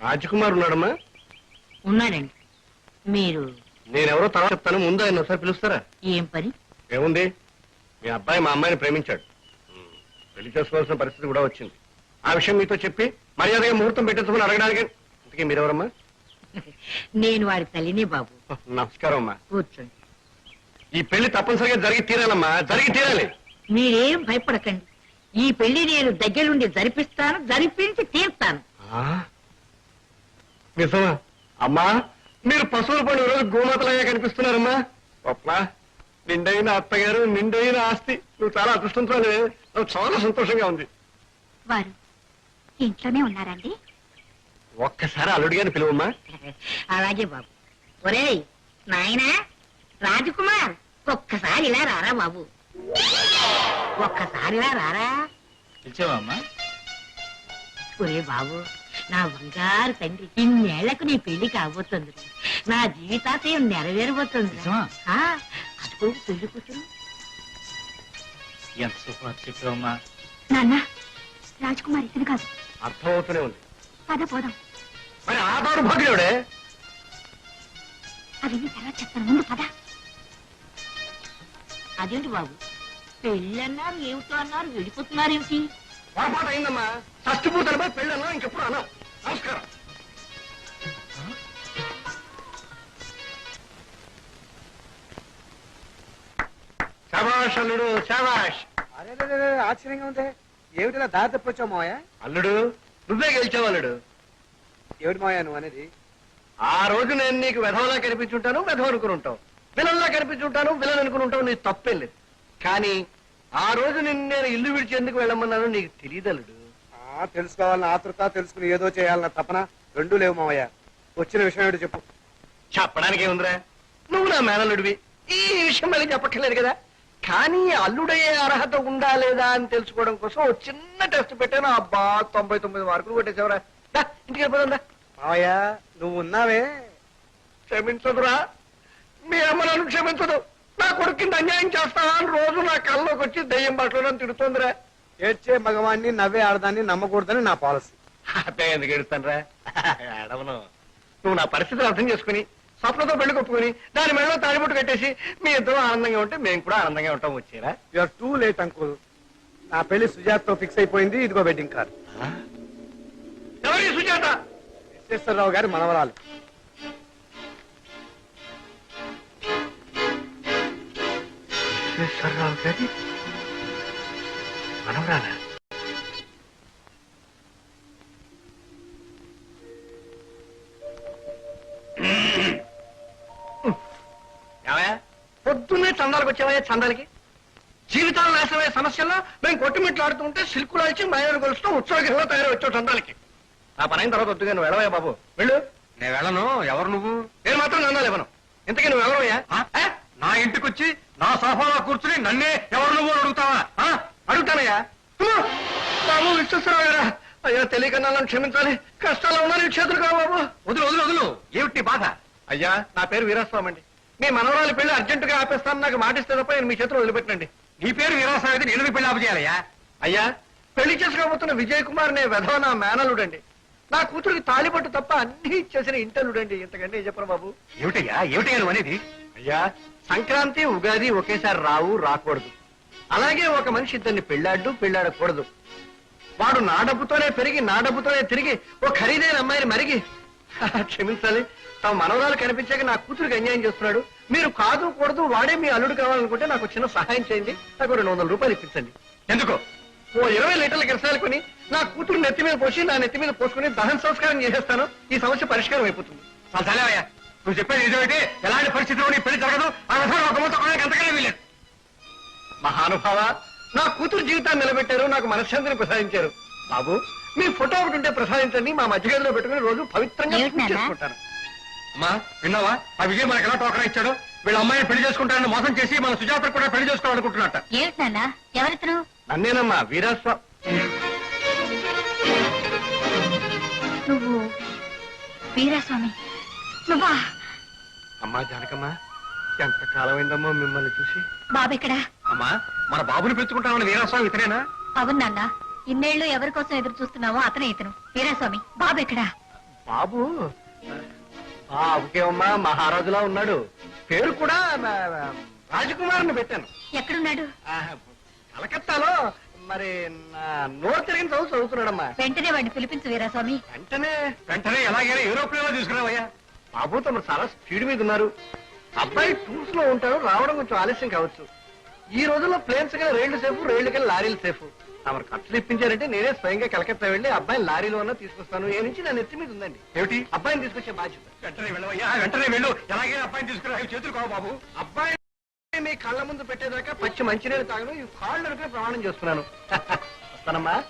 రాజకుమార్ ఉన్నాడమ్మా? ఉన్నాడండి. మీరు? నేనెవరో తర్వాత చెప్తాను, ముందు ఆయన ఒకసారి పిలుస్తారా? ఏం పని? ఏముంది, మీ అబ్బాయి మా అమ్మాయిని ప్రేమించాడు, పెళ్లి చేసుకోవాల్సిన పరిస్థితి కూడా వచ్చింది. ఆ విషయం మీతో చెప్పి మర్యాదగా ముహూర్తం పెట్టించమని అడగడానికి. ఇంతకీ మీరెవరమ్మా? నేను వాడి తల్లిని బాబు. నమస్కారం అమ్మా. కూర్చోండి. ఈ పెళ్లి తప్పనిసరిగా జరిగి తీరాలమ్మా, జరిగి తీరాలి. మీరేం భయపడకండి. ఈ పెళ్లి నేను దగ్గరుండి జరిపిస్తాను, జరిపించి తీర్తాను. నిజమా అమ్మా? మీరు పశువుల పండుగ రోజు గోమాతలాగా కనిపిస్తున్నారమ్మా. గొప్ప నిండైన అత్తగారు, నిండైన ఆస్తి. నువ్వు చాలా అదృష్టంతోనే. నాకు చాలా సంతోషంగా ఉంది. వారు ఇంట్లోనే ఉన్నారండి? ఒక్కసారి అల్లుడి గారిని పిలువమ్మా. అలాగే బాబు. ఒరేయ్ నాయనా రాజకుమార్, ఒక్కసారి ఇలా రారా బాబు, ఒక్కసారి ఇలా రారా. పిలిచావమ్మా? ఒరే బాబు, నా బంగారు తండ్రి, ఇన్నేళ్లకు నీ పెళ్లి కాబోతుంది. నా జీవితాశయం నెరవేరబోతుంది. అదిగో పెళ్లి కూతురు. ఎంత శుభ్రం చెప్పావమ్మా. నాన్న, రాజకుమార్ ఇతను కాదు. అర్థమవుతూనే ఉంది. పద పోదాం. మరి ఆ దౌర్భాగ్యుడే. అవన్నీ తర్వాత చెప్తాను, ముందు పద. అదేంటి బాబు, పెళ్ళి అన్నారు ఏమిటో అన్నారు, వెళ్ళిపోతున్నారు ఏమిటి? పొరపాటు అయిందమ్మా. షష్టిపూర్తనపై పెళ్ళన్నా ఇంకెప్పుడు అన్నా. నమస్కారం. శభాష్ అల్లుడు, శభాష్. అరే ఆశ్చర్యంగా ఉంది. ఏమిటిలా దారి తప్పొచ్చావు మావయ్య? అల్లుడు, నువ్వే గెలిచావు అల్లుడు. ఏమిటి మావయ్య నువ్వు అనేది? ఆ రోజు నేను నీకు వెధవలా కనిపించుంటాను, వెధవ అనుకుని ఉంటావు. విలన్లా కనిపించుంటాను, విలన్ అనుకుని ఉంటావు. నీకు తప్పేం లేదు. కానీ ఆ రోజు నేను ఇల్లు విడిచి ఎందుకు వెళ్ళమన్నాను నీకు తెలియదు అల్లుడు. తెలుసుకోవాలని ఆతృత, తెలుసుకుని ఏదో చేయాలన్న తపన రెండూ లేవు మావయ్య. వచ్చిన విషయం ఏంటో చెప్పు. చెప్పడానికి ఏముందిరా, నువ్వు నా మేనల్లుడివి. ఈ విషయం మళ్ళీ చెప్పక్కర్లేదు కదా. కానీ అల్లుడయ్యే అర్హత ఉందా లేదా అని తెలుసుకోవడం కోసం ఒక చిన్న టెస్ట్ పెట్టాను. అబ్బా 99 మార్కులు కొట్టేసావురా. ఇంటికి వెళ్ళిపోదా. మావయ్య నువ్వు ఉన్నావే. క్షమించదురా, మీ అమ్మ నన్ను క్షమించదు. నా కొడుకు కింద అన్యాయం చేస్తావా అని రోజు నా కళ్ళలోకి వచ్చి దయ్యం బట్టలో తిడుతోందిరా. ఏడ్చే మగవాణ్ణి, నవ్వే ఆడదాన్ని నమ్మకూడదని నా పాలసీ. అదే ఎందుకు ఏడుస్తానరా? ఏడవను. నువ్వు నా పరిస్థితిని అర్థం చేసుకుని స్వప్నతో పెళ్లి కొప్పుకుని దాని మెడలో తాడిబొట్టు కట్టేసి మీ ఇద్దరు ఆనందంగా ఉంటే మేము కూడా ఆనందంగా ఉంటాం. వచ్చేరా. You are too late uncle. నా పెళ్లి సుజాతతో ఫిక్స్ అయిపోయింది. ఇదిగో వెడ్డింగ్ కార్డ్. ఎవరి సుజాత? విశ్వేశ్వరరావు గారి మనవరాలు. విశ్వేశ్వరరావు గారి మనవరాలా? పొద్దున్నే చందాలకు వచ్చావయ్యా. చందాలకి జీవితాలు నాశనమయ్యే సమస్యల్లో మేము కొట్టుమిట్లాడుతుంటే సిల్కులాల్చి మైనర్ గొలుస్తూ ఉత్సవగృహంలో తయారు వచ్చావు చందాలకి. నా పనైన తర్వాత వద్దుగా నువ్వు వెళ్ళవయ్యా బాబు. వెళ్ళు. నేను వెళ్ళను. ఎవరు నువ్వు? నేను మాత్రం చందాలు ఇవ్వను. ఇంతకీ నువ్వు వెళ్ళవయ్యా? నా ఇంటికి వచ్చి నా సోఫాలో కూర్చుని నన్నే ఎవరు నువ్వు అడుగుతావా? అడుగుతానయ్యా. బాబు విశ్వేశ్వరరావు గారా, అయ్యా తెలియక నన్ను క్షమించాలి. కష్టాలు ఉన్నారు చేతులు కావు బాబు. వదులు వదులు వదులు. ఏమిటి బాధ? అయ్యా నా పేరు వీరాస్వామి అండి. మీ మనవరాలి పెళ్లి అర్జెంటుగా ఆపేస్తాను, నాకు మాటిస్తే తప్ప నేను మీ చేతిలో వదిలిపెట్టండి. నీ పేరు వీరాస్వామి అయితే నేను పెళ్లి ఆపజేయాలయ్యా? అయ్యా పెళ్లి చేసుకోబోతున్న విజయ్ కుమార్ నే వెధవ నా మేనలుడండి. నా కూతురికి తాళిబట్టు తప్ప అన్ని ఇచ్చేసిన ఇంటలుడండి. ఇంతకంటే చెప్పను బాబు. ఏమిటయ్యా ఏమిటయ్యా నువ్వు అనేది? అయ్యా సంక్రాంతి ఉగాది ఒకేసారి రావు, రాకూడదు. అలాగే ఒక మనిషి ఇద్దరిని పెళ్ళాడు, పెళ్ళాడకూడదు. వాడు నా డబ్బుతోనే పెరిగి నా డబ్బుతోనే తిరిగి ఓ ఖరీదైన అమ్మాయిని మరిగి క్షమించాలి తమ మనవరాలు కనిపించాక నా కూతురికి అన్యాయం చేస్తున్నాడు. మీరు కాదు కూడదు, వాడే మీ అల్లుడు కావాలనుకుంటే నాకు చిన్న సహాయం చేయండి. నాకు 200 రూపాయలు ఇప్పించండి. ఎందుకో? ఓ 20 లీటర్ల కిరసాలు కొని నా కూతురు నెత్తి మీద పోసి నా నెత్తి మీద పోసుకుని దహన సంస్కారం చేసేస్తాను. ఈ సమస్య పరిష్కారం అయిపోతుంది. చాలయ్యా, నువ్వు చెప్పేది నిజమైతే ఎలాంటి పరిస్థితుల్లో నీ పెళ్లి జరగదు. ఎంతకైనా వీలేదు. మహానుభావ, నా కూతురు జీవితాన్ని నిలబెట్టారు, నాకు మనశ్శాంతిని ప్రసాదించారు. బాబు మీ ఫోటో ఒకటి ఉంటే ప్రసాదించండి. మా మధ్య గదిలో పెట్టుకుని రోజు పవిత్రంగా చేసుకుంటాను. అమ్మా విన్నావా? ఆ విజయ్ మనకి ఎలా టోకరా ఇచ్చాడు? వీళ్ళ అమ్మాయిని పెళ్లి చేసుకుంటారని మోసం చేసి మన సుజాత కూడా పెళ్లి చేసుకోవాలనుకుంటున్నట్ట. ఏమిటి నాన్న? ఎవరితను? నన్నేనమ్మా, వీరాస్వామి. నువ్వు వీరాస్వామి? నువ్వా? అమ్మా జానకమ్మా, ఎంత కాలమైందమ్మా మిమ్మల్ని చూసి. బాబు ఎక్కడా? అమ్మా మన బాబుని పెంచుకుంటామని వీరాస్వామి ఇతనేనా? అవును నాన్న, ఇన్నేళ్లు ఎవరి కోసం ఎదురు చూస్తున్నావో అతనే ఇతను. వీరాస్వామి బాబు ఎక్కడా? బాబు బాబుకేమమ్మా మహారాజులా ఉన్నాడు. పేరు కూడా రాజకుమారుని పెట్టాను. ఎక్కడున్నాడు? ఆ, కలకత్తాలో మరి నా నోరు తిరిగిన చదువుతున్నాడమ్మా. వెంటనే వాడిని పిలిపించు వీరాస్వామి. వెంటనే ఎలాగైనా యూరోప్ లో తీసుకురావయ్యా. బాబు తమరు చాలా స్పీడ్ మీద ఉన్నారు. అబ్బాయి టూర్స్ లో ఉంటాడు, రావడం కొంచెం ఆలస్యం కావచ్చు. ఈ రోజుల్లో ప్లేన్స్ కానీ రైళ్లు సేఫ్, రైళ్లు కానీ లారీలు సేఫ్. తమరు ఖర్చులు ఇప్పించారంటే నేనే స్వయంగా కలకత్తా వెళ్ళి అబ్బాయిని లారీలో అన్నా తీసుకొస్తాను. ఏ నుంచి నా నెత్తి మీద ఉందండి. ఏమిటి? అబ్బాయిని తీసుకొచ్చే బాధ్యత. వెంటనే వెళ్ళవయ్యా, వెంటనే వెళ్ళు. ఎలాగైనా అబ్బాయిని తీసుకురా. చేతులు కావు బాబు. అబ్బాయి మీ కళ్ళ ముందు పెట్టేదాకా పచ్చి మంచినీళ్ళు తాగను, ఈ కాళ్ళు నడుకునే ప్రమాణం చేస్తున్నాను. వస్తానమ్మా.